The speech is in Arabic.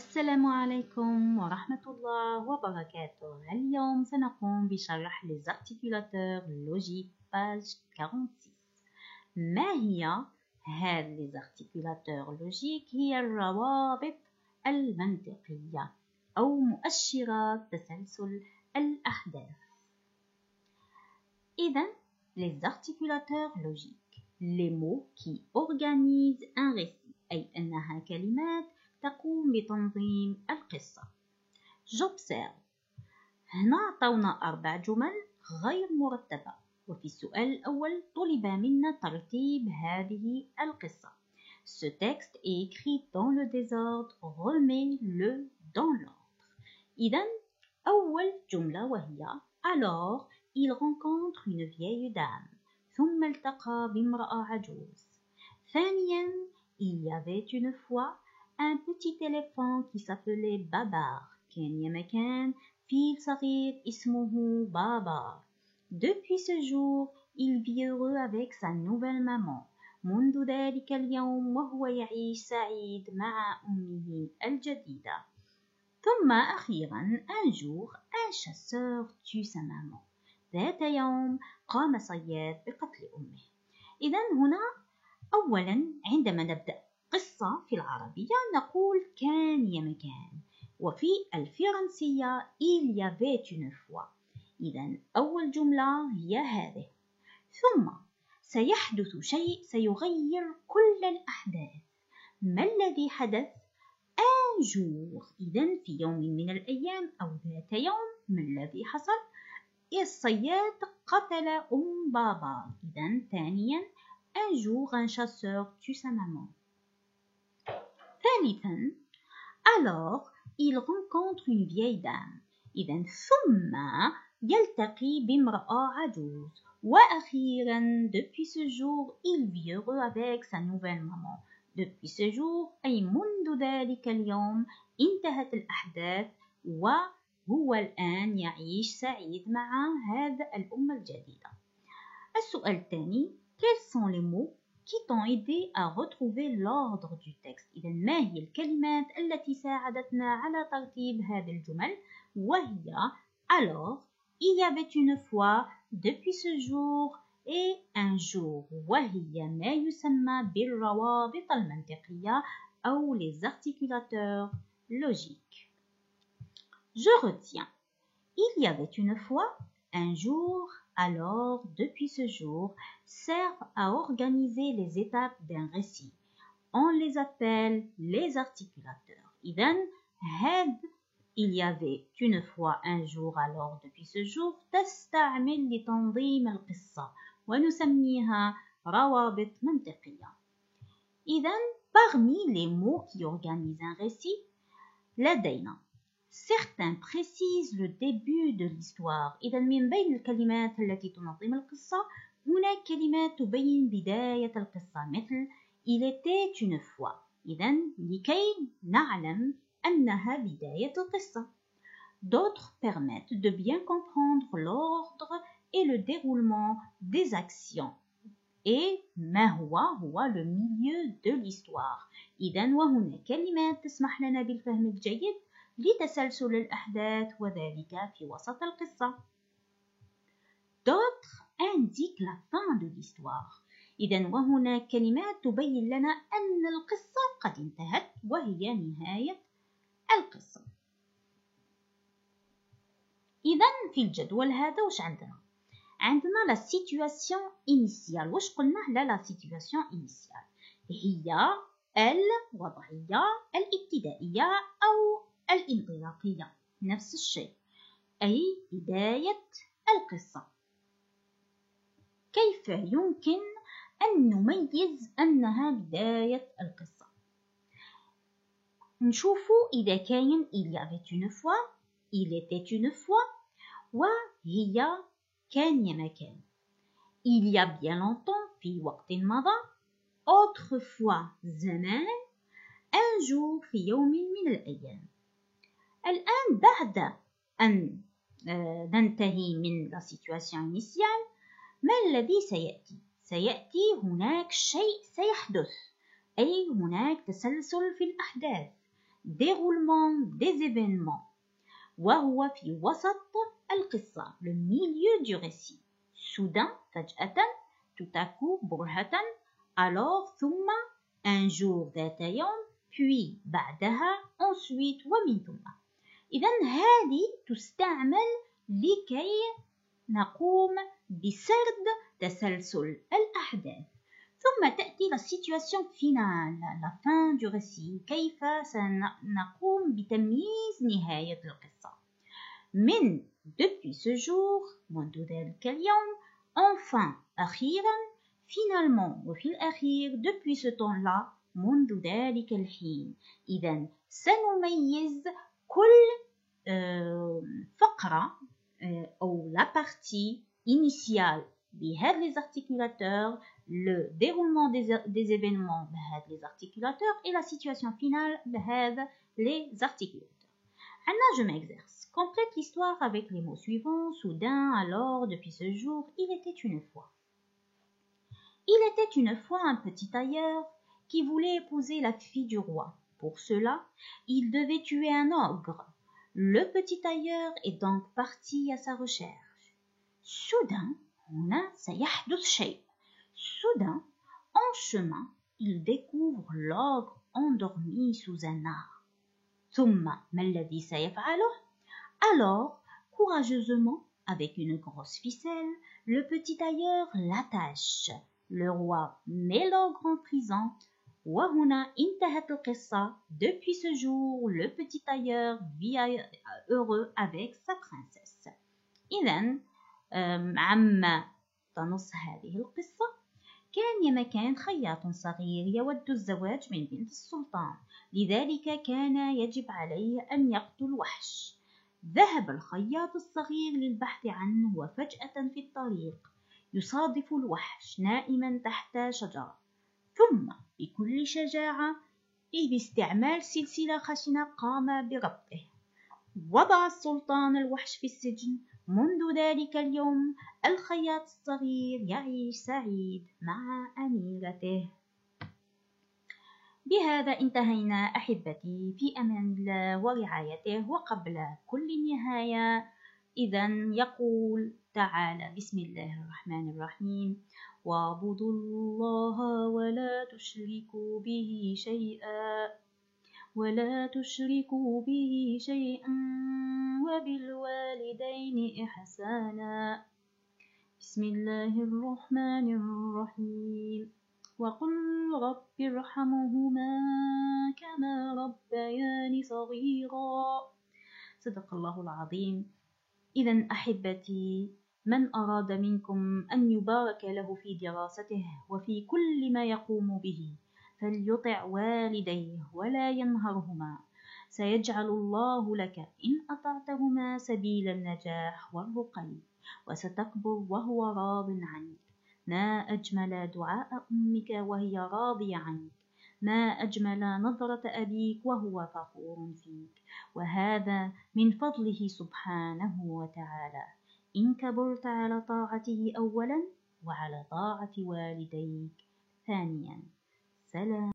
السلام عليكم ورحمة الله وبركاته. اليوم سنقوم بشرح les articulateurs logiques page 46. ما هي هذه les articulateurs logiques؟ هي الروابط المنطقية أو مؤشرات تسلسل الأحداث. إذن les articulateurs logiques les mots qui organisent un récit أي أنها كلمات تقوم بتنظيم القصة. J'observe. هنا عطونا 4 جمل غير مرتبة، وفي السؤال الأول طلب منا ترتيب هذه القصة. Ce texte est écrit dans le désordre, remets-le dans l'ordre. إذن أول جملة وهي Alors il rencontre une vieille dame ثم التقى بامرأة عجوز. ثانيا il y avait une fois un petit éléphant qui s'appelait Babar. كان يا مكان فيل صغير اسمه بابار. Depuis ce jour, il vit heureux avec sa nouvelle maman. منذ ذلك اليوم وهو يعيش سعيد مع أمه الجديدة. ثم أخيرا un jour, un chasseur tue sa maman. ذات يوم قام صياد بقتل أمه. إذن هنا أولا عندما نبدأ قصة في العربية نقول كان يا مكان، وفي الفرنسية il y avait une fois. إذن أول جملة هي هذه. ثم سيحدث شيء سيغير كل الأحداث. ما الذي حدث؟ un jour. إذن في يوم من الأيام أو ذات يوم ما الذي حصل؟ الصياد قتل بابا. إذن ثانيا un jour un chasseur tue sa maman. ثالثا alors il rencontre une vieille dame. إذن ثم يلتقي بامرأة عجوز. وأخيرا depuis ce jour il vit heureux avec sa nouvelle maman. depuis ce jour أي منذ ذلك اليوم انتهت الأحداث وهو الآن يعيش سعيد مع هذا الأم الجديدة. السؤال الثاني quels sont les mots qui t'ont aidé à retrouver l'ordre du texte؟ إذا ما هي الكلمات التي ساعدتنا على ترتيب هذه الجمل؟ وهي alors, il y avait une fois, depuis ce jour et un jour. وهي ما يسمى بالروابط المنطقية أو les articulateurs logiques. Je retiens. Il y avait une fois, un jour, alors, depuis ce jour, servent à organiser les étapes d'un récit. On les appelle les articulateurs. إذن il y avait une fois un jour alors depuis ce jour تستعمل لتنظيم القصة ونسميها روابط منطقية. إذن parmi les mots qui organisent un récit لدينا certains précisent le début de l'histoire. إذا من بين الكلمات التي تنظم القصة هناك كلمات تبين بداية القصة مثل il était une fois. إذا لكي نعلم أنها بداية القصة. D'autres permettent de bien comprendre l'ordre et le déroulement des actions. Et ما هو le milieu de l'histoire. إذا وهنا كلمات تسمح لنا بالفهم الجيد لتسلسل الأحداث وذلك في وسط القصة. D'autres indiquent la fin de l'histoire. إذا وهنا كلمات تبين لنا أن القصة قد انتهت وهي نهاية القصة. إذا في الجدول هذا وش عندنا؟ عندنا la situation initiale. وش قلنا على la situation initiale؟ هي الوضعية الابتدائية أو الانطلاقية، نفس الشيء، أي بداية القصة. كيف يمكن أن نميز أنها بداية القصة؟ نشوفوا إذا كان il y avait une fois، il était une fois، وهي كان يا مكان. il y a bien longtemps في وقت مضى، autrefois زمان، un jour في يوم من الأيام. الآن بعد أن ننتهي من la situation initiale ما الذي سيأتي؟ سيأتي هناك شيء سيحدث، أي هناك تسلسل في الأحداث. déroulement des événements. وهو في وسط القصة, le milieu du récit. Soudain, فجأة, tout à coup, برهة, alors, ثم, un jour, ذات يوم, puis, بعدها, ensuite, ومن ثم. إذن هذه تستعمل لكي نقوم بسرد تسلسل الأحداث. ثم تأتي la situation finale, la fin du récit, كيف سنقوم بتمييز نهاية القصة. من depuis ce jour, منذ ذلك اليوم, enfin, أخيرا, finalement, وفي الأخير, depuis ce temps-là, منذ ذلك الحين. إذن سنميز كل فقرة أو la partie initiale بهذا les articulateurs, le déroulement des événements بهذا les articulateurs et la situation finale بهذا les articulateurs. Anna, je m'exerce. Complète l'histoire avec les mots suivants. Soudain, alors, depuis ce jour, il était une fois. Il était une fois un petit tailleur qui voulait épouser la fille du roi. Pour cela, il devait tuer un ogre. Le petit tailleur est donc parti à sa recherche. Soudain, هنا سيحدث شيء. Soudain, en chemin, il découvre l'ogre endormi sous un arbre. ثم ما الذي سيفعله? Alors, courageusement, avec une grosse ficelle, le petit tailleur l'attache. Le roi met l'ogre en prison. وهنا انتهت القصة. Depuis ce jour, le petit tailleur vit heureux avec sa princesse. إذن عما تنص هذه القصة: كان يا مكان خياط صغير يود الزواج من بنت السلطان، لذلك كان يجب عليه أن يقتل وحش. ذهب الخياط الصغير للبحث عنه، وفجأة في الطريق يصادف الوحش نائما تحت شجرة. ثم بكل شجاعة باستعمال سلسلة خشنة قام بربطه. وضع السلطان الوحش في السجن. منذ ذلك اليوم الخياط الصغير يعيش سعيد مع أميرته. بهذا انتهينا أحبتي، في أمان الله ورعايته. وقبل كل نهاية إذن يقول تعالى: بسم الله الرحمن الرحيم: واعبدوا الله ولا تشركوا به شيئا وبالوالدين إحسانا. بسم الله الرحمن الرحيم: وقل رب ارحمهما كما ربياني صغيرا. صدق الله العظيم. إذن أحبتي، من أراد منكم أن يبارك له في دراسته وفي كل ما يقوم به فليطع والديه ولا ينهرهما، سيجعل الله لك إن أطعتهما سبيل النجاح والرقي، وستكبر وهو راض عنك. ما أجمل دعاء أمك وهي راضية عنك، ما أجمل نظرة أبيك وهو فخور فيك، وهذا من فضله سبحانه وتعالى. إن كبرت على طاعته أولا وعلى طاعة والديك ثانيا. سلام.